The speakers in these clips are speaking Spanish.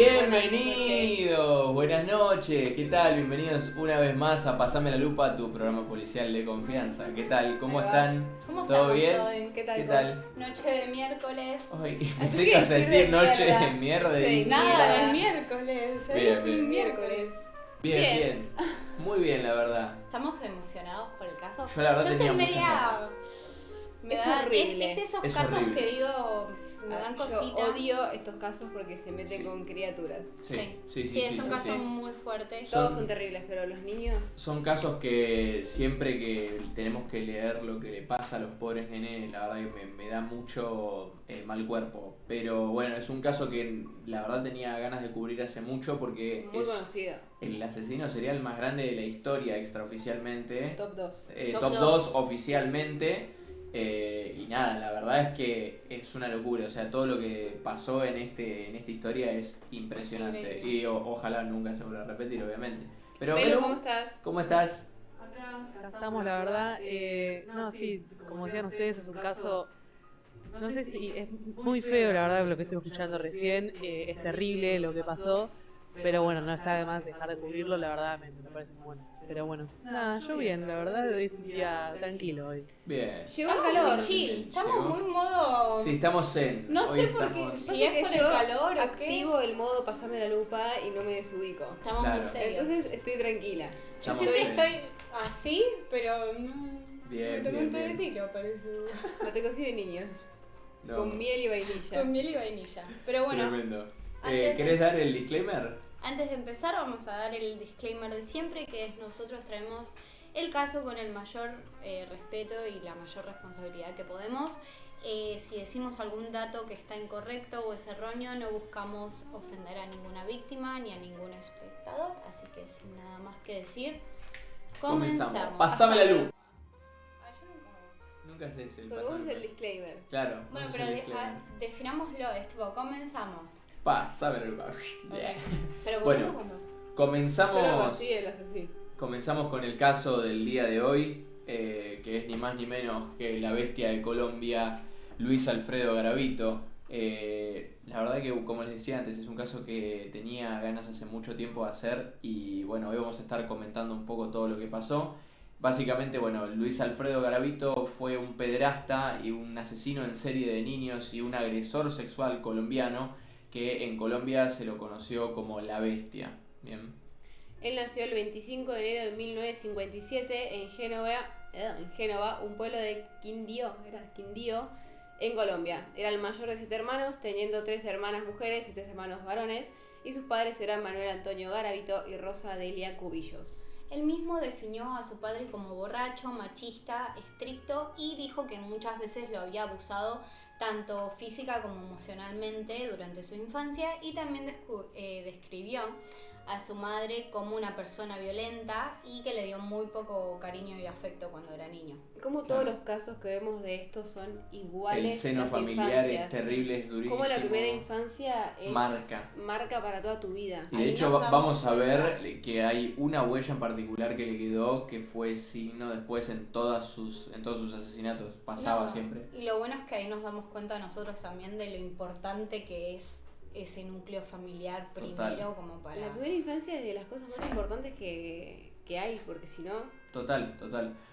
Bienvenidos, buenas noches, ¿qué tal? Bienvenidos una vez más a Pasame la Lupa, tu programa policial de confianza. ¿Qué tal? ¿Cómo están? ¿Cómo ¿Todo estamos bien? hoy? ¿Qué tal? ¿Qué tal? Noche de miércoles. Ay, Así pensé que que ibas a decir noche mierda. de mierda. Sí, y nada, mierda. es miércoles. Bien, Es bien. miércoles. Bien. Muy bien, la verdad. ¿Estamos emocionados por el caso? Yo la verdad Yo tenía estoy muchas media... ganas. Es horrible. Es de esos Es casos horrible. que digo, me dan Yo cosita. odio estos casos porque se meten Sí. con criaturas. Sí, es un caso sí. muy fuerte. Todos son terribles, pero los niños... Son casos que siempre que tenemos que leer lo que le pasa a los pobres nenes, la verdad que me da mucho mal cuerpo. Pero bueno, es un caso que la verdad tenía ganas de cubrir hace mucho porque Muy es conocido. el asesino serial más grande de la historia extraoficialmente. Top 2. Top 2 oficialmente. Y nada, la verdad es que es una locura. O sea, todo lo que pasó en esta historia es impresionante. Increíble. Y ojalá nunca se vuelva a repetir, obviamente. Pero Pero, Belu, ¿cómo estás? ¿cómo estás? Acá estamos, la verdad. No, sí, como decían ustedes, es un caso. No sé si es muy feo, la verdad, lo que estoy escuchando recién. Es terrible lo que pasó. Pero bueno, no está de más dejar de cubrirlo, la verdad me parece muy bueno. Pero bueno, nada, yo bien, la verdad es un día tranquilo hoy. Bien. Llegó el Estamos calor. muy chill, estamos Llegó. muy modo... Sí, estamos en. No hoy sé por qué, estamos- si Pasa es que por el yo calor o qué. activo el modo pasarme la lupa y no me desubico. Estamos Claro. muy serios. Entonces estoy tranquila. yo Estamos siempre en- estoy así, pero no... Bien, me tomé bien, un té de bien. tilo, parece. No te consigo de niños. No, Con miel y vainilla. Con miel y vainilla. Pero bueno, tremendo. antes de- ¿Querés dar el disclaimer? antes de empezar vamos a dar el disclaimer de siempre, que es nosotros traemos el caso con el mayor respeto y la mayor responsabilidad que podemos. Si decimos algún dato que está incorrecto o es erróneo, no buscamos ofender a ninguna víctima ni a ningún espectador, así que sin nada más que decir, comenzamos. Pasame la luz. Ah, yo nunca me gusta. Nunca sé el Pero vos pasame. es el disclaimer. Claro. Bueno, vos pero sos el disclaimer. definámoslo, es tipo, comenzamos. Pasame la luz. Bien. Pero Bueno, cuando Solo Comenzamos. así, él hace así. Comenzamos con el caso del día de hoy, que es ni más ni menos que la bestia de Colombia, Luis Alfredo Garavito. La verdad que, como les decía antes, es un caso que tenía ganas hace mucho tiempo de hacer y bueno, hoy vamos a estar comentando un poco todo lo que pasó. Básicamente, bueno, Luis Alfredo Garavito fue un pederasta y un asesino en serie de niños y un agresor sexual colombiano que en Colombia se lo conoció como la bestia. Bien. Él nació el 25 de enero de 1957 en Génova, un pueblo de Quindío, en Colombia. Era el mayor de 7 hermanos, teniendo 3 hermanas mujeres y 3 hermanos varones, y sus padres eran Manuel Antonio Garavito y Rosa Delia Cubillos. Él mismo definió a su padre como borracho, machista, estricto y dijo que muchas veces lo había abusado tanto física como emocionalmente durante su infancia y también describió a su madre como una persona violenta y que le dio muy poco cariño y afecto cuando era niño. Como Claro. todos los casos que vemos de estos son iguales. El seno las familiar infancias. es terrible, es durísimo. Como la primera infancia es marca para toda tu vida. Y de Ahí hecho nos damos vamos a cuenta. ver que hay una huella en particular que le quedó que fue signo después en todos sus asesinatos. Pasaba No, siempre. Y lo bueno es que ahí nos damos cuenta nosotros también de lo importante que es ese núcleo familiar primero Total. como para... La primera infancia es de las cosas más Sí. importantes que hay, porque si no... Total.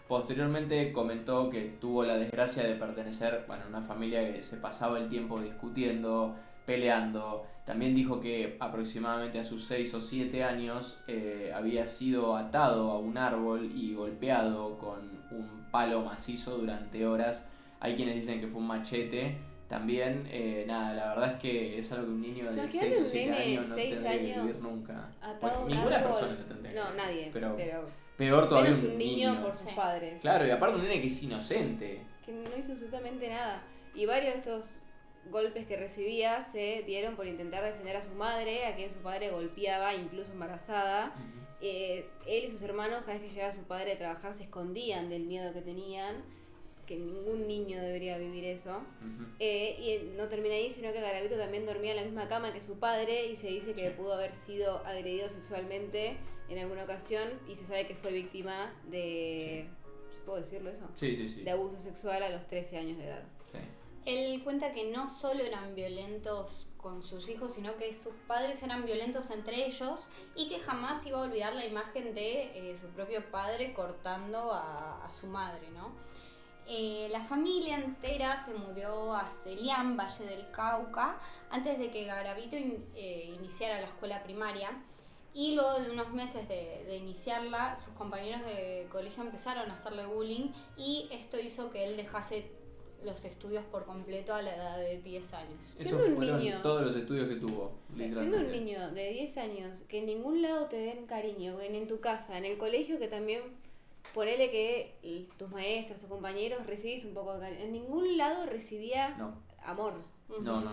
Posteriormente comentó que tuvo la desgracia de pertenecer a una familia que se pasaba el tiempo discutiendo, peleando. También dijo que aproximadamente a sus 6 o 7 años había sido atado a un árbol y golpeado con un palo macizo durante horas. Hay quienes dicen que fue un machete. También, nada, la verdad es que es algo que un niño de Imagínate 6 o un 7 nene de años no 6 tendría que años vivir nunca. atado Bueno, a un ninguna árbol. persona lo tendría que No, vivir. nadie. Pero Pero peor todavía menos un niño. por sus Sí. padres. Claro, y aparte un nene que es inocente. Que no hizo absolutamente nada. Y varios de estos golpes que recibía se dieron por intentar defender a su madre, a quien su padre golpeaba, incluso embarazada. Él y sus hermanos, cada vez que llegaba su padre a trabajar, se escondían del miedo que tenían, que ningún niño debería vivir eso. Y no termina ahí, sino que Garavito también dormía en la misma cama que su padre y se dice que Sí. pudo haber sido agredido sexualmente en alguna ocasión y se sabe que fue víctima de... ¿Puedo decirlo eso? Sí. De abuso sexual a los 13 años de edad. Sí. Él cuenta que no solo eran violentos con sus hijos, sino que sus padres eran violentos entre ellos y que jamás iba a olvidar la imagen de su propio padre cortando a su madre, ¿no? La familia entera se mudó a Celián, Valle del Cauca, antes de que Garavito iniciara la escuela primaria. Y luego de unos meses de iniciarla, sus compañeros de colegio empezaron a hacerle bullying y esto hizo que él dejase los estudios por completo a la edad de 10 años. Esos fueron todos los estudios que tuvo, literalmente. Siendo un niño de 10 años, que en ningún lado te den cariño, que ni en tu casa, en el colegio, que también ponele que tus maestros, tus compañeros recibís un poco de cariño. En ningún lado recibía amor. No.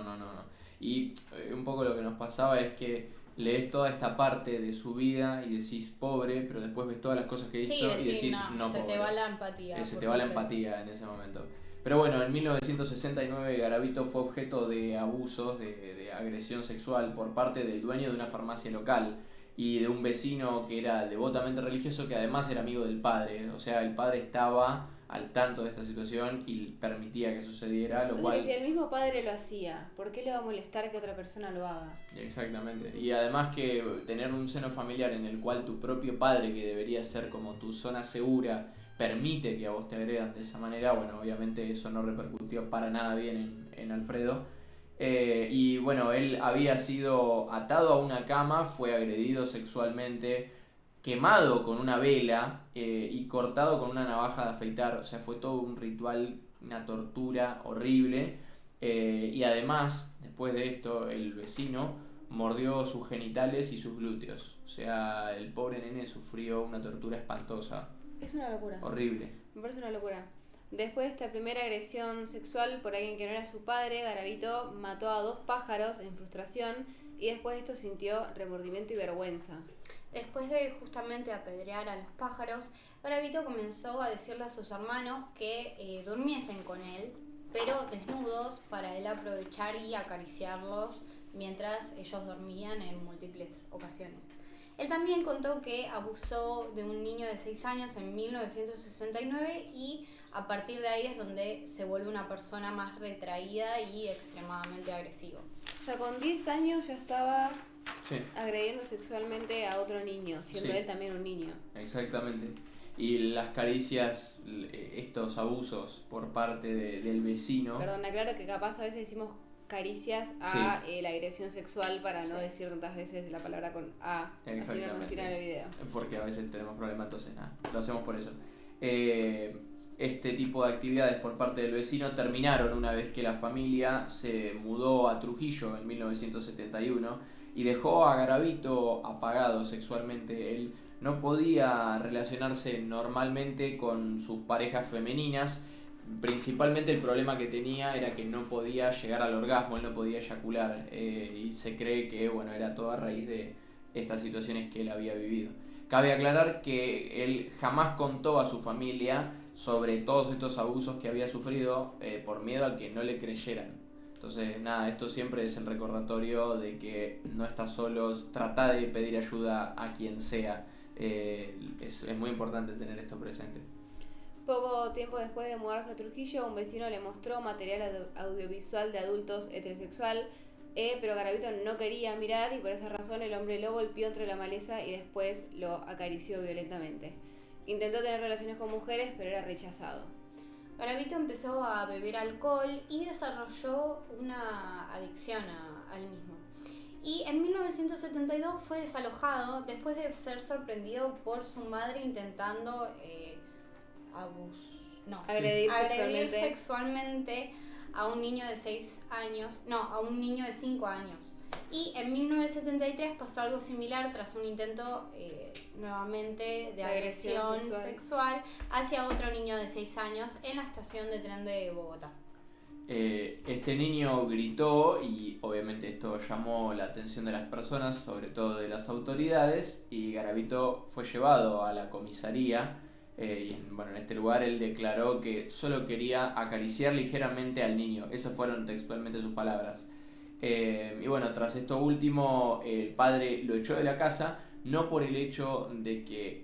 Y un poco lo que nos pasaba es que lees toda esta parte de su vida y decís pobre, pero después ves todas las cosas que hizo y decís no se pobre. te va la empatía. Se te va la empatía en ese momento. Pero bueno, en 1969 Garavito fue objeto de abusos, de agresión sexual por parte del dueño de una farmacia local y de un vecino que era devotamente religioso que además era amigo del padre. O sea, el padre estaba al tanto de esta situación y permitía que sucediera, lo cual... Si el mismo padre lo hacía, ¿por qué le va a molestar que otra persona lo haga? Exactamente. Y además que tener un seno familiar en el cual tu propio padre, que debería ser como tu zona segura, permite que a vos te agredan de esa manera, bueno, obviamente eso no repercutió para nada bien en Alfredo. Y bueno, él había sido atado a una cama, fue agredido sexualmente, quemado con una vela y cortado con una navaja de afeitar. O sea, fue todo un ritual, una tortura horrible. Y además, después de esto, el vecino mordió sus genitales y sus glúteos. O sea, el pobre nene sufrió una tortura espantosa. Es una locura. Horrible. Me parece una locura. Después de esta primera agresión sexual por alguien que no era su padre, Garavito mató a 2 pájaros en frustración y después de esto sintió remordimiento y vergüenza. Después de justamente apedrear a los pájaros, Garavito comenzó a decirle a sus hermanos que durmiesen con él, pero desnudos, para él aprovechar y acariciarlos mientras ellos dormían en múltiples ocasiones. Él también contó que abusó de un niño de 6 años en 1969 y a partir de ahí es donde se vuelve una persona más retraída y extremadamente agresivo. O sea, con 10 años ya estaba Sí. agrediendo sexualmente a otro niño, siendo Sí. él también un niño. Exactamente. Y las caricias, estos abusos por parte del vecino. Perdón, aclaro que capaz a veces decimos caricias a la agresión sexual para no decir tantas veces la palabra con A, así no nos tiran el video. Porque a veces tenemos problemas, entonces nada, lo hacemos por eso. Este tipo de actividades por parte del vecino terminaron una vez que la familia se mudó a Trujillo en 1971 y dejó a Garavito apagado sexualmente. Él no podía relacionarse normalmente con sus parejas femeninas. Principalmente el problema que tenía era que no podía llegar al orgasmo, él no podía eyacular y se cree que bueno, era todo a raíz de estas situaciones que él había vivido. Cabe aclarar que él jamás contó a su familia sobre todos estos abusos que había sufrido por miedo a que no le creyeran. Entonces nada, esto siempre es el recordatorio de que no estás solo, trata de pedir ayuda a quien sea. Es muy importante tener esto presente. Poco tiempo después de mudarse a Trujillo, un vecino le mostró material audiovisual de adultos heterosexual, pero Garavito no quería mirar y por esa razón el hombre lo golpeó entre la maleza y después lo acarició violentamente. Intentó tener relaciones con mujeres, pero era rechazado. Garavito empezó a beber alcohol y desarrolló una adicción al mismo. Y en 1972 fue desalojado después de ser sorprendido por su madre intentando agredir sexualmente a un niño de 5 años. Y en 1973 pasó algo similar tras un intento nuevamente de agresión sexual hacia otro niño de 6 años en la estación de tren de Bogotá. Este niño gritó y obviamente esto llamó la atención de las personas, sobre todo de las autoridades, y Garavito fue llevado a la comisaría. Y en este lugar él declaró que solo quería acariciar ligeramente al niño. Esas fueron textualmente sus palabras. Y bueno, tras esto último, el padre lo echó de la casa, no por el hecho de que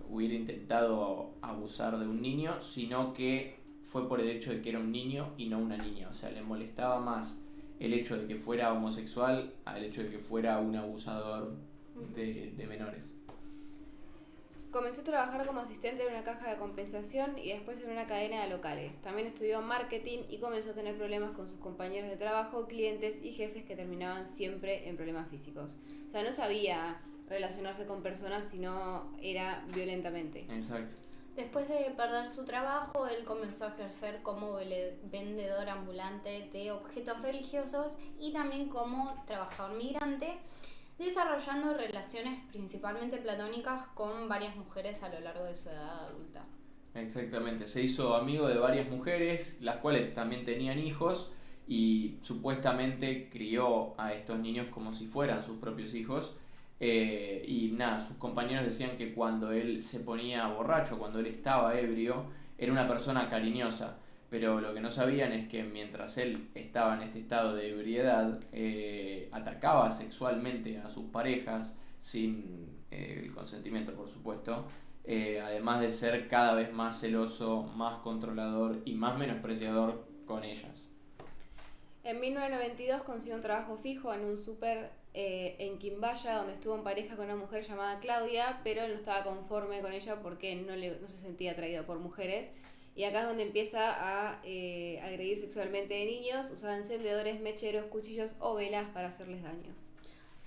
hubiera intentado abusar de un niño, sino que fue por el hecho de que era un niño y no una niña. O sea, le molestaba más el hecho de que fuera homosexual al hecho de que fuera un abusador de menores. Comenzó a trabajar como asistente en una caja de compensación y después en una cadena de locales. También estudió marketing y comenzó a tener problemas con sus compañeros de trabajo, clientes y jefes que terminaban siempre en problemas físicos. O sea, no sabía relacionarse con personas si no era violentamente. Exacto. Después de perder su trabajo, él comenzó a ejercer como vendedor ambulante de objetos religiosos y también como trabajador migrante, desarrollando relaciones principalmente platónicas con varias mujeres a lo largo de su edad adulta. Exactamente, se hizo amigo de varias mujeres, las cuales también tenían hijos, y supuestamente crió a estos niños como si fueran sus propios hijos. Y nada, sus compañeros decían que cuando él se ponía borracho, cuando él estaba ebrio, era una persona cariñosa. Pero lo que no sabían es que mientras él estaba en este estado de ebriedad, atacaba sexualmente a sus parejas sin el consentimiento, por supuesto. Además de ser cada vez más celoso, más controlador y más menospreciador con ellas. En 1992 consiguió un trabajo fijo en un súper en Quimbaya, donde estuvo en pareja con una mujer llamada Claudia, pero él no estaba conforme con ella porque no se sentía atraído por mujeres. Y acá es donde empieza a agredir sexualmente de niños, usaba encendedores, mecheros, cuchillos o velas para hacerles daño.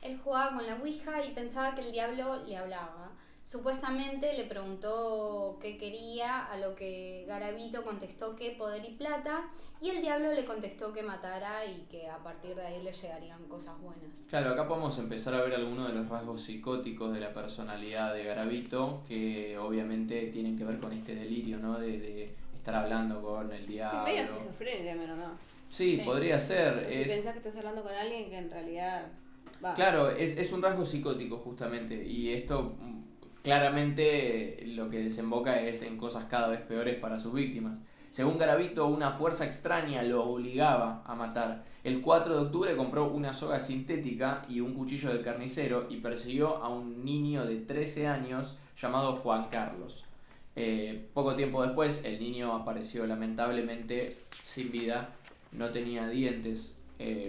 Él jugaba con la ouija y pensaba que el diablo le hablaba. Supuestamente le preguntó qué quería, a lo que Garavito contestó que poder y plata, y el diablo le contestó que matara y que a partir de ahí le llegarían cosas buenas. Claro, acá podemos empezar a ver algunos de los rasgos psicóticos de la personalidad de Garavito, que obviamente tienen que ver con este delirio, ¿no? De estar hablando con el diablo. Sí, medio esquizofrenia, menos no. Sí, podría ser. Si pensás que estás hablando con alguien que en realidad va. Claro, es un rasgo psicótico justamente, y esto claramente lo que desemboca es en cosas cada vez peores para sus víctimas. Según Garavito, una fuerza extraña lo obligaba a matar. El 4 de octubre compró una soga sintética y un cuchillo de carnicero y persiguió a un niño de 13 años llamado Juan Carlos. Poco tiempo después, el niño apareció lamentablemente sin vida, no tenía dientes,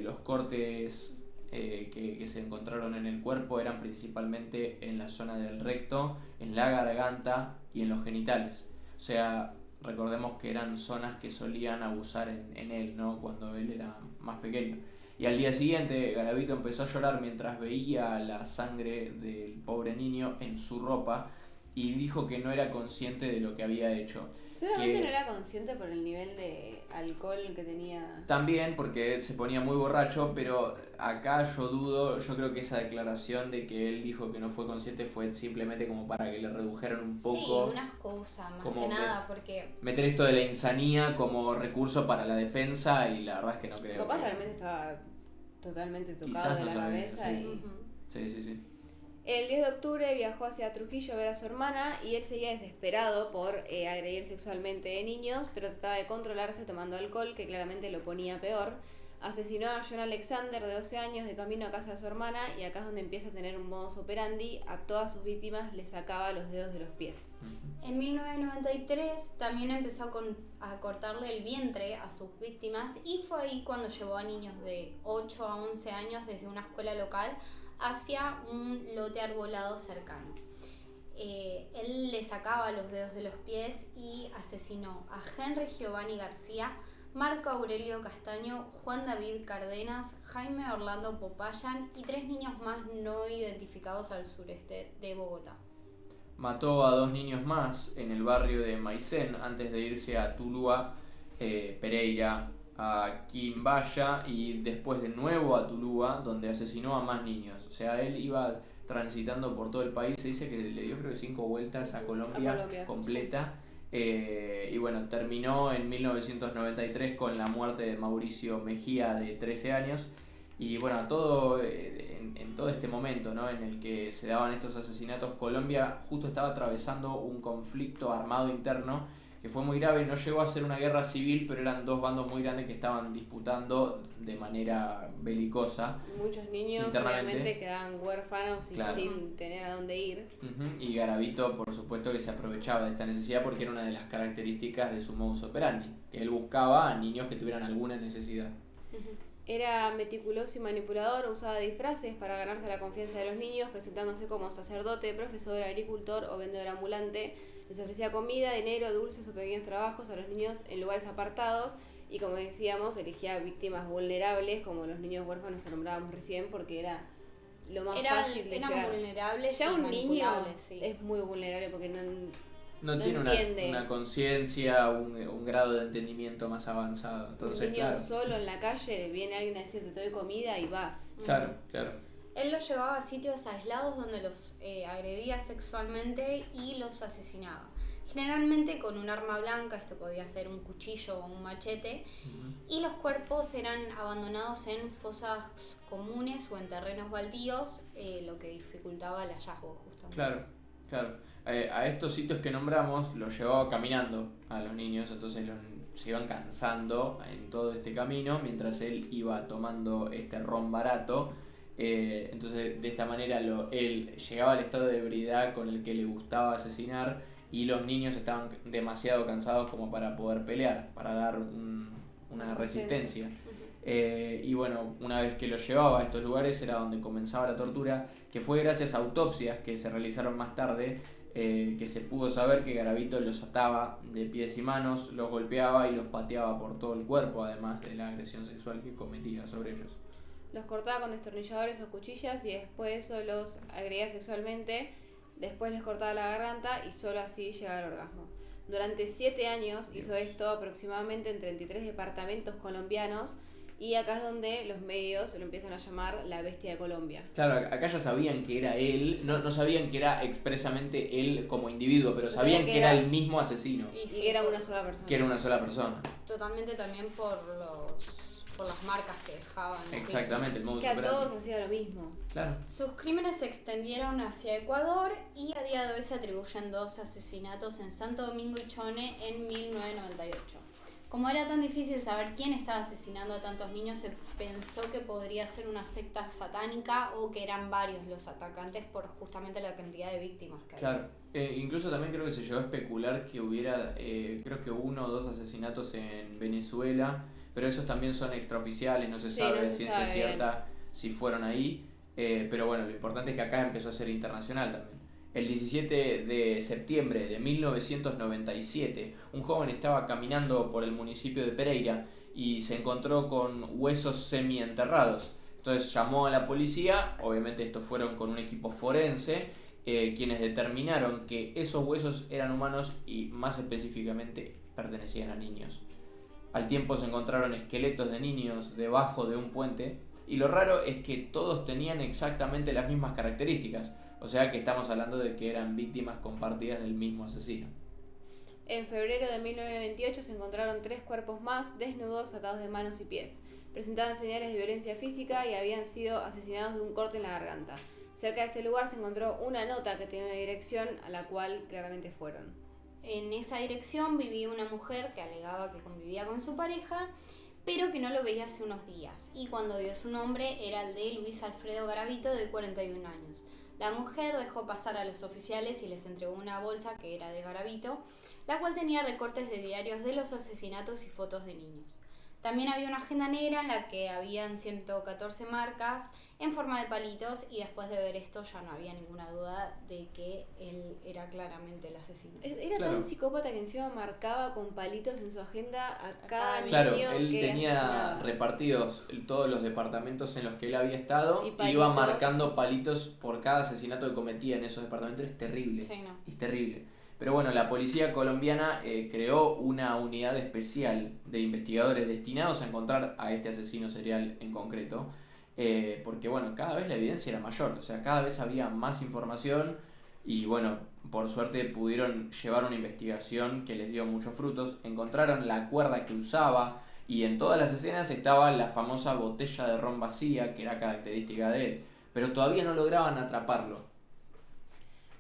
los cortes que se encontraron en el cuerpo eran principalmente en la zona del recto, en la garganta y en los genitales. O sea, recordemos que eran zonas que solían abusar en él, ¿no? Cuando él era más pequeño. Y al día siguiente, Garavito empezó a llorar mientras veía la sangre del pobre niño en su ropa y dijo que no era consciente de lo que había hecho. Seguramente no era consciente por el nivel de alcohol que tenía. También porque él se ponía muy borracho, pero acá yo creo que esa declaración de que él dijo que no fue consciente fue simplemente como para que le redujeran un poco. Sí, una excusa, más que nada, porque meter esto de la insanía como recurso para la defensa, y la verdad es que no creo. Capaz realmente estaba totalmente tocado quizás de no la sabía, cabeza sí. y... Sí. El 10 de octubre viajó hacia Trujillo a ver a su hermana y él seguía desesperado por agredir sexualmente de niños, pero trataba de controlarse tomando alcohol, que claramente lo ponía peor. Asesinó a John Alexander, de 12 años, de camino a casa de su hermana, y acá es donde empieza a tener un modus operandi. A todas sus víctimas les sacaba los dedos de los pies. En 1993 también empezó a cortarle el vientre a sus víctimas, y fue ahí cuando llevó a niños de 8 a 11 años desde una escuela local hacia un lote arbolado cercano. Él le sacaba los dedos de los pies y asesinó a Henry Giovanni García, Marco Aurelio Castaño, Juan David Cárdenas, Jaime Orlando Popayan y 3 niños más no identificados al sureste de Bogotá. Mató a 2 niños más en el barrio de Maicén antes de irse a Tuluá, Pereira, a Quimbaya y después de nuevo a Tuluá, donde asesinó a más niños. O sea, él iba transitando por todo el país. Se dice que le dio creo que 5 vueltas a Colombia completa. Y bueno, terminó en 1993 con la muerte de Mauricio Mejía, de 13 años. Y bueno, en todo este momento, ¿no?, en el que se daban estos asesinatos, Colombia justo estaba atravesando un conflicto armado interno que fue muy grave. No llegó a ser una guerra civil, pero eran dos bandos muy grandes que estaban disputando de manera belicosa. Muchos niños internamente. obviamente quedaban huérfanos y Claro. sin tener a dónde ir. Y Garavito, por supuesto, que se aprovechaba de esta necesidad porque era una de las características de su modus operandi, que él buscaba a niños que tuvieran alguna necesidad. Era meticuloso y manipulador, usaba disfraces para ganarse la confianza de los niños, presentándose como sacerdote, profesor, agricultor o vendedor ambulante. Les ofrecía comida, dinero, dulces o pequeños trabajos a los niños en lugares apartados y, como decíamos, elegía víctimas vulnerables como los niños huérfanos que nombrábamos recién porque era lo más fácil de eran llegar. vulnerables Ya y un niño manipulables, sí. es muy vulnerable porque No No tiene entiende. una conciencia, un grado de entendimiento más avanzado. Entonces, un niño claro. solo en la calle, viene alguien a decirte te doy comida y vas. Claro, claro. Él los llevaba a sitios aislados donde los agredía sexualmente y los asesinaba. Generalmente con un arma blanca, esto podía ser un cuchillo o un machete, y los cuerpos eran abandonados en fosas comunes o en terrenos baldíos, lo que dificultaba el hallazgo justamente. Claro, claro. A estos sitios que nombramos los llevaba caminando a los niños, entonces se iban cansando en todo este camino mientras él iba tomando este ron barato. Entonces de esta manera él llegaba al estado de ebriedad con el que le gustaba asesinar y los niños estaban demasiado cansados como para poder pelear, para dar una resistencia. Y bueno, una vez que los llevaba a estos lugares era donde comenzaba la tortura, que fue gracias a autopsias que se realizaron más tarde, que se pudo saber que Garavito los ataba de pies y manos, los golpeaba y los pateaba por todo el cuerpo, además de la agresión sexual que cometía sobre ellos. Los cortaba con destornilladores o cuchillas y después eso los agredía sexualmente. Después les cortaba la garganta y solo así llegaba al orgasmo. Durante 7 años hizo esto aproximadamente en 33 departamentos colombianos y acá es donde los medios lo empiezan a llamar la bestia de Colombia. Claro, acá ya sabían que era él, no sabían que era expresamente él como individuo, pero sabían que era el mismo asesino, Y Y sí, que era una sola persona. que era una sola persona. totalmente también por las marcas que dejaban. los Exactamente, el víctimas. modus Que a operandi. todos hacía lo mismo. Claro. Sus crímenes se extendieron hacia Ecuador y a día de hoy se atribuyen 2 asesinatos en Santo Domingo y Chone en 1998. Como era tan difícil saber quién estaba asesinando a tantos niños, se pensó que podría ser una secta satánica o que eran varios los atacantes por justamente la cantidad de víctimas que había. Claro, incluso también creo que se llegó a especular que hubiera, creo que 1 o 2 asesinatos en Venezuela, pero esos también son extraoficiales, no se Sí, sabe no de se ciencia sabe cierta si fueron ahí, pero bueno, lo importante es que acá empezó a ser internacional también. El 17 de septiembre de 1997, un joven estaba caminando por el municipio de Pereira y se encontró con huesos semienterrados. Entonces llamó a la policía, obviamente estos fueron con un equipo forense, quienes determinaron que esos huesos eran humanos y más específicamente pertenecían a niños. Al tiempo se encontraron esqueletos de niños debajo de un puente y lo raro es que todos tenían exactamente las mismas características, o sea que estamos hablando de que eran víctimas compartidas del mismo asesino. En febrero de 1998 se encontraron 3 cuerpos más desnudos, atados de manos y pies. Presentaban señales de violencia física y habían sido asesinados de un corte en la garganta. Cerca de este lugar se encontró una nota que tenía una dirección a la cual claramente fueron. En esa dirección vivía una mujer que alegaba que convivía con su pareja, pero que no lo veía hace unos días. Y cuando dio su nombre era el de Luis Alfredo Garavito, de 41 años. La mujer dejó pasar a los oficiales y les entregó una bolsa que era de Garavito, la cual tenía recortes de diarios de los asesinatos y fotos de niños. También había una agenda negra en la que habían 114 marcas en forma de palitos y después de ver esto ya no había ninguna duda de que él era claramente el asesino. Era Claro. tan psicópata que encima marcaba con palitos en su agenda a cada niño Claro, él que tenía asesinaba. repartidos todos los departamentos en los que él había estado Y y iba palitos. marcando palitos por cada asesinato que cometía en esos departamentos. Es terrible, Sí, no. es terrible. Pero bueno, la policía colombiana creó una unidad especial de investigadores destinados a encontrar a este asesino serial en concreto, porque bueno, cada vez la evidencia era mayor, o sea, cada vez había más información y bueno, por suerte pudieron llevar una investigación que les dio muchos frutos. Encontraron la cuerda que usaba y en todas las escenas estaba la famosa botella de ron vacía que era característica de él, pero todavía no lograban atraparlo.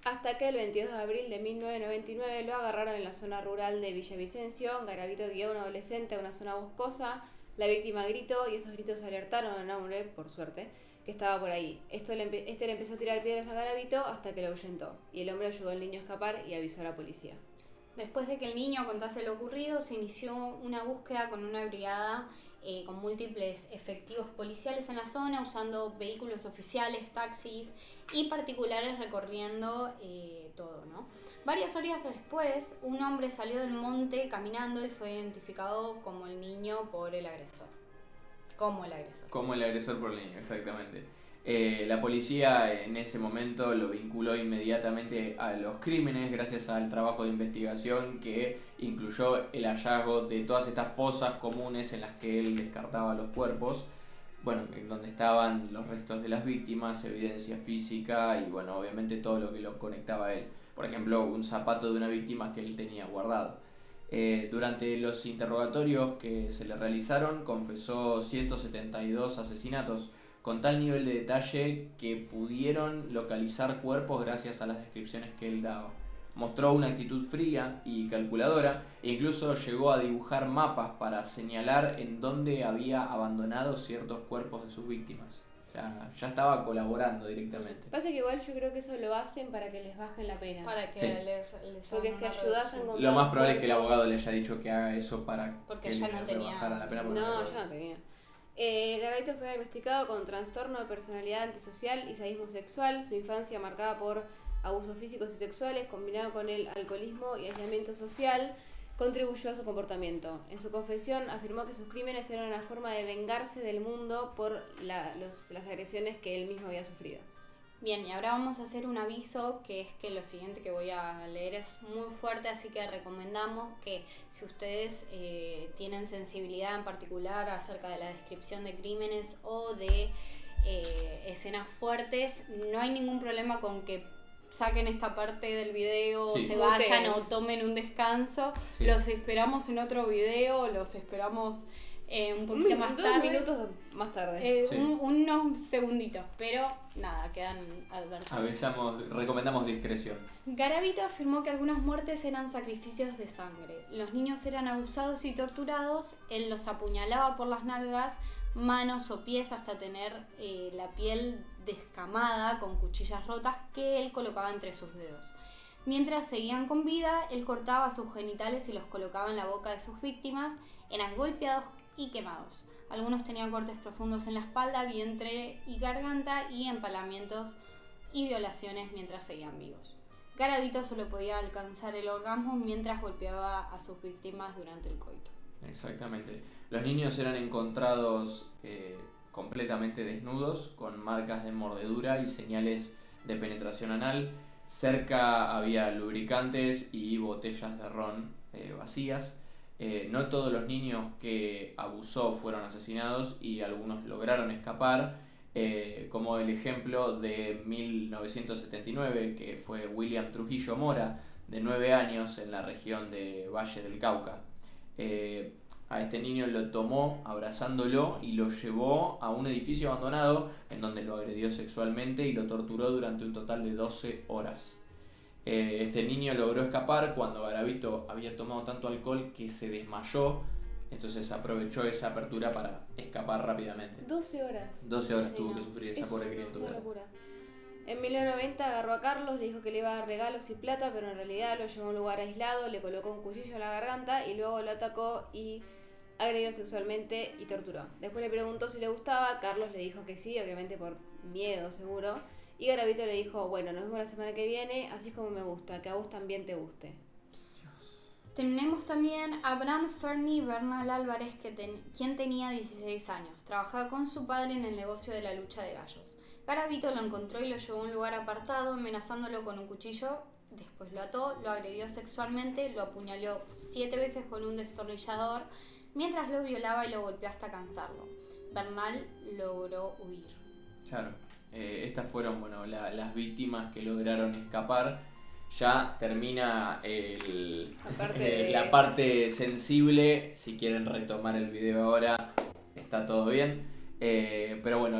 Hasta que el 22 de abril de 1999 lo agarraron en la zona rural de Villavicencio. Garavito guió a un adolescente a una zona boscosa. La víctima gritó y esos gritos alertaron a un hombre, por suerte, que estaba por ahí. Este le empezó a tirar piedras a Garavito hasta que lo ahuyentó. Y el hombre ayudó al niño a escapar y avisó a la policía. Después de que el niño contase lo ocurrido, se inició una búsqueda con una brigada con múltiples efectivos policiales en la zona, usando vehículos oficiales, taxis y particulares recorriendo todo, ¿no? Varias horas después, un hombre salió del monte caminando y fue identificado como el niño por el agresor. Como el agresor. Como el agresor por el niño, exactamente. La policía en ese momento lo vinculó inmediatamente a los crímenes gracias al trabajo de investigación que incluyó el hallazgo de todas estas fosas comunes en las que él descartaba los cuerpos, bueno, en donde estaban los restos de las víctimas, evidencia física y bueno, obviamente todo lo que lo conectaba a él. Por ejemplo, un zapato de una víctima que él tenía guardado. Durante los interrogatorios que se le realizaron, confesó 172 asesinatos, con tal nivel de detalle que pudieron localizar cuerpos gracias a las descripciones que él daba. Mostró una actitud fría y calculadora e incluso llegó a dibujar mapas para señalar en dónde había abandonado ciertos cuerpos de sus víctimas. O sea, ya estaba colaborando directamente. Pasa que igual yo creo que eso lo hacen para que les bajen la pena. Para que Sí. les Porque hagan si una ayudas a reducción. encontrar Lo más probable es cuerpos- que el abogado le haya dicho que haga eso para Porque que ya le no tenía- rebajaran la pena. por No, hacer yo no tenía. Garavito fue diagnosticado con trastorno de personalidad antisocial y sadismo sexual. Su infancia marcada por abusos físicos y sexuales, combinado con el alcoholismo y aislamiento social, contribuyó a su comportamiento. En su confesión afirmó que sus crímenes eran una forma de vengarse del mundo por las agresiones que él mismo había sufrido. Bien, y ahora vamos a hacer un aviso, que es que lo siguiente que voy a leer es muy fuerte, así que recomendamos que si ustedes tienen sensibilidad en particular acerca de la descripción de crímenes o de escenas fuertes, no hay ningún problema con que saquen esta parte del video, Sí. se vayan Muteen. o tomen un descanso. Sí. Los esperamos en otro video, los esperamos un poquito más 2 tarde. minutos más tarde. Sí. Unos segunditos, pero nada, quedan advertidos. Recomendamos discreción. Garavito afirmó que algunas muertes eran sacrificios de sangre. Los niños eran abusados y torturados, él los apuñalaba por las nalgas, manos o pies hasta tener la piel descamada con cuchillas rotas que él colocaba entre sus dedos. Mientras seguían con vida, él cortaba sus genitales y los colocaba en la boca de sus víctimas, eran golpeados y quemados. Algunos tenían cortes profundos en la espalda, vientre y garganta y empalamientos y violaciones mientras seguían vivos. Garavito solo podía alcanzar el orgasmo mientras golpeaba a sus víctimas durante el coito. Exactamente. Los niños eran encontrados completamente desnudos, con marcas de mordedura y señales de penetración anal. Cerca había lubricantes y botellas de ron vacías. No todos los niños que abusó fueron asesinados y algunos lograron escapar, como el ejemplo de 1979, que fue William Trujillo Mora, de 9 años, en la región de Valle del Cauca. A este niño lo tomó abrazándolo y lo llevó a un edificio abandonado en donde lo agredió sexualmente y lo torturó durante un total de 12 horas. Este niño logró escapar cuando Garavito había tomado tanto alcohol que se desmayó, entonces aprovechó esa apertura para escapar rápidamente. 12 horas. 12 horas Sí, tuvo no. que sufrir esa Es pobre una criatura. locura. En 1990 agarró a Carlos, le dijo que le iba a dar regalos y plata, pero en realidad lo llevó a un lugar aislado, le colocó un cuchillo en la garganta y luego lo atacó y agredió sexualmente y torturó. Después le preguntó si le gustaba, Carlos le dijo que sí, obviamente por miedo seguro, y Garavito le dijo, bueno, nos vemos la semana que viene, así es como me gusta, que a vos también te guste. Tenemos también a Bran Fernie Bernal Álvarez, quien tenía 16 años. Trabajaba con su padre en el negocio de la lucha de gallos. Garavito lo encontró y lo llevó a un lugar apartado, amenazándolo con un cuchillo. Después lo ató, lo agredió sexualmente, lo apuñaló 7 veces con un destornillador, mientras lo violaba y lo golpeó hasta cansarlo. Bernal logró huir. Claro, estas fueron las víctimas que lograron escapar. Ya termina la parte sensible. Si quieren retomar el video ahora, está todo bien. Pero bueno,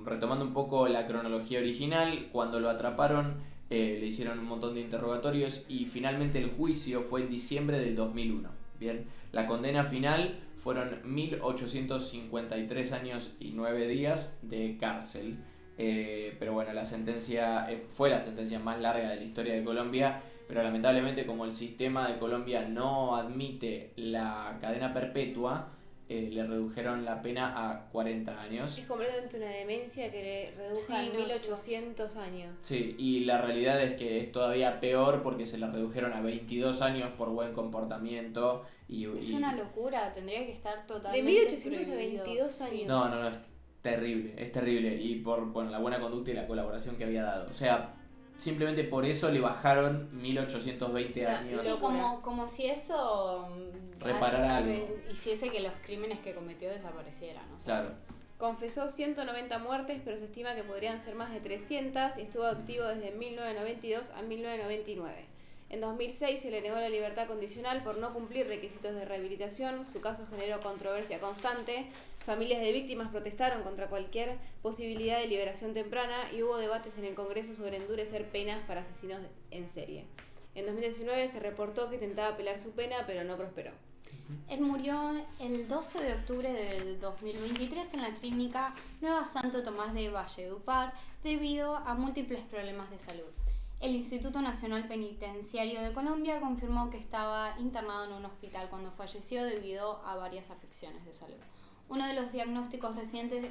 retomando un poco la cronología original, cuando lo atraparon, Le hicieron un montón de interrogatorios y finalmente el juicio fue en diciembre del 2001. Bien, la condena final fueron 1853 años y 9 días de cárcel. Pero bueno, la sentencia fue la sentencia más larga de la historia de Colombia, pero lamentablemente como el sistema de Colombia no admite la cadena perpetua, le redujeron la pena a 40 años. Es completamente una demencia que le reduzcan Sí, no, 1800 años. Sí, y la realidad es que es todavía peor porque se la redujeron a 22 años por buen comportamiento. Es una locura, tendría que estar De totalmente 1800 a prohibido. 22 Sí. años. No, es terrible. Y por bueno, la buena conducta y la colaboración que había dado. O sea, simplemente por eso le bajaron 1820 años. Sí, como si eso Reparara algo. hiciese que los crímenes que cometió desaparecieran. O sea, Claro. Confesó 190 muertes, pero se estima que podrían ser más de 300 y estuvo activo desde 1992 a 1999. En 2006 se le negó la libertad condicional por no cumplir requisitos de rehabilitación. Su caso generó controversia constante. Familias de víctimas protestaron contra cualquier posibilidad de liberación temprana y hubo debates en el Congreso sobre endurecer penas para asesinos en serie. En 2019 se reportó que intentaba apelar su pena, pero no prosperó. él murió el 12 de octubre del 2023 en la clínica Nueva Santo Tomás de Valledupar debido a múltiples problemas de salud. El Instituto Nacional Penitenciario de Colombia confirmó que estaba internado en un hospital cuando falleció debido a varias afecciones de salud. Uno de los diagnósticos recientes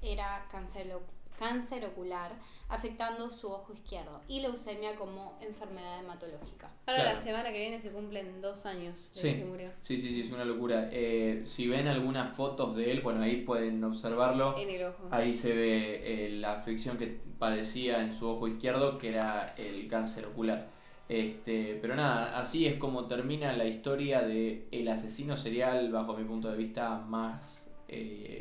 era cáncer ocular, afectando su ojo izquierdo, y leucemia como enfermedad hematológica. Ahora Claro. la semana que viene se cumplen 2 años de Sí. que se murió. Sí, es una locura. Si ven algunas fotos de él, bueno, ahí pueden observarlo. En el ojo. Ahí se ve la afección que padecía en su ojo izquierdo, que era el cáncer ocular. Pero nada, así es como termina la historia de el asesino serial, bajo mi punto de vista, más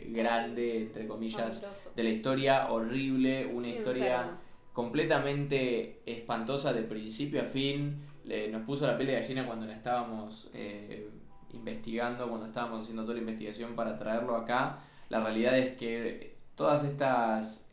grande, entre comillas, Fabuloso. de la historia. Horrible, una historia Enfermo. completamente espantosa de principio a fin. Nos puso la piel de gallina cuando la estábamos investigando, cuando estábamos haciendo toda la investigación para traerlo acá. La realidad es que todas estas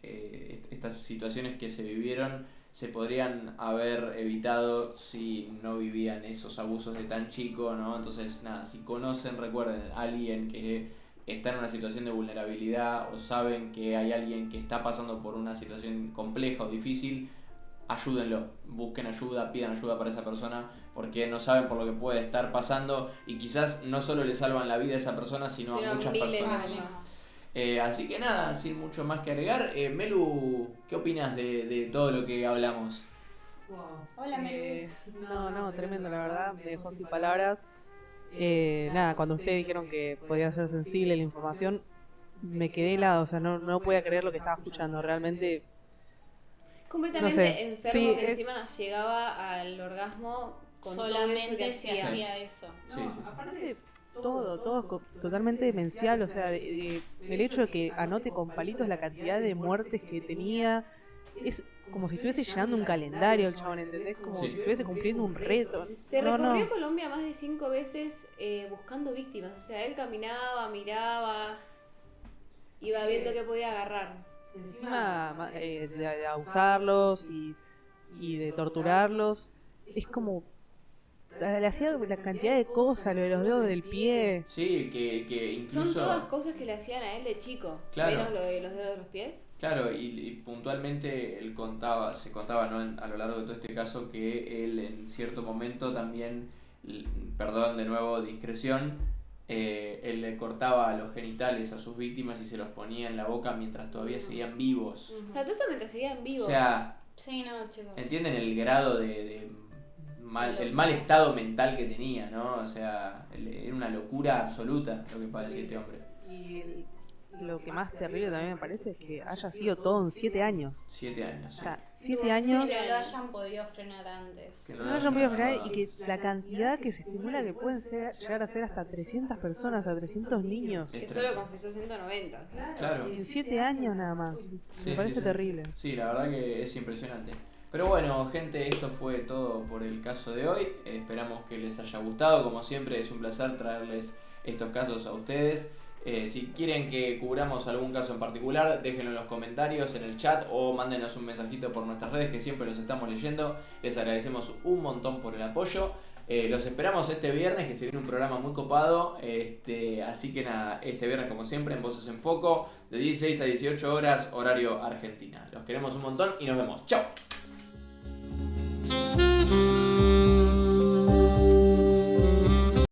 situaciones que se vivieron se podrían haber evitado si no vivían esos abusos de tan chico, ¿no? Entonces, nada, si conocen, recuerden, a alguien que está en una situación de vulnerabilidad o saben que hay alguien que está pasando por una situación compleja o difícil, ayúdenlo, busquen ayuda, pidan ayuda para esa persona, porque no saben por lo que puede estar pasando y quizás no solo le salvan la vida a esa persona, sino a muchas miles de personas. más. Así que nada, sin mucho más que agregar, Melu, ¿qué opinas de todo lo que hablamos? Hola, No, tremendo, la verdad, me dejó sin palabras. Nada, cuando ustedes dijeron que podía ser sensible la información, me quedé helado, o sea, no podía creer lo que estaba escuchando, realmente. Completamente No sé. enfermo, Sí, que es- encima llegaba al orgasmo con todo eso solamente que se hacía. hacía eso. Sí. Aparte, todo es totalmente demencial, o sea, el hecho de que anote con palitos la cantidad de muertes que tenía, es como si estuviese llenando un calendario el chabón, ¿entendés? Como Sí. si estuviese cumpliendo un reto. Se No, recorrió no. Colombia más de 5 veces buscando víctimas. O sea, él caminaba, miraba, iba viendo qué podía agarrar. Encima de abusarlos y de torturarlos, es como le hacía la cantidad de cosas, lo de los dedos del pie. Sí, que incluso... Son todas cosas que le hacían a él de chico. Claro. Menos lo de los dedos de los pies. Claro, y puntualmente él se contaba, ¿no? A lo largo de todo este caso, que él en cierto momento también, perdón de nuevo, discreción, él le cortaba los genitales a sus víctimas y se los ponía en la boca mientras todavía seguían vivos. O sea, todo esto mientras seguían vivos. O sea, Sí, no, chicos. ¿entienden el grado el mal estado mental que tenía, ¿no? O sea, era una locura absoluta lo que padecía este hombre. Y lo que más terrible también me parece es que haya sido todo en 7 años. 7 años. O sea, Sí, 7 años. que lo hayan podido frenar antes. Que No hayan podido frenar y que la cantidad que se estimula que pueden llegar a ser hasta 300 personas, a 300 niños. Sí. Que solo confesó 190. O sea. Claro. En 7 años nada más. Sí, Me parece sí. terrible. Sí, la verdad que es impresionante. Pero bueno, gente, esto fue todo por el caso de hoy. Esperamos que les haya gustado. Como siempre, es un placer traerles estos casos a ustedes. Si quieren que cubramos algún caso en particular, déjenlo en los comentarios, en el chat o mándenos un mensajito por nuestras redes que siempre los estamos leyendo. Les agradecemos un montón por el apoyo. Los esperamos este viernes, que se viene un programa muy copado. Así que nada, este viernes como siempre en Voces en Foco, de 16 a 18 horas, horario Argentina. Los queremos un montón y nos vemos. ¡Chao!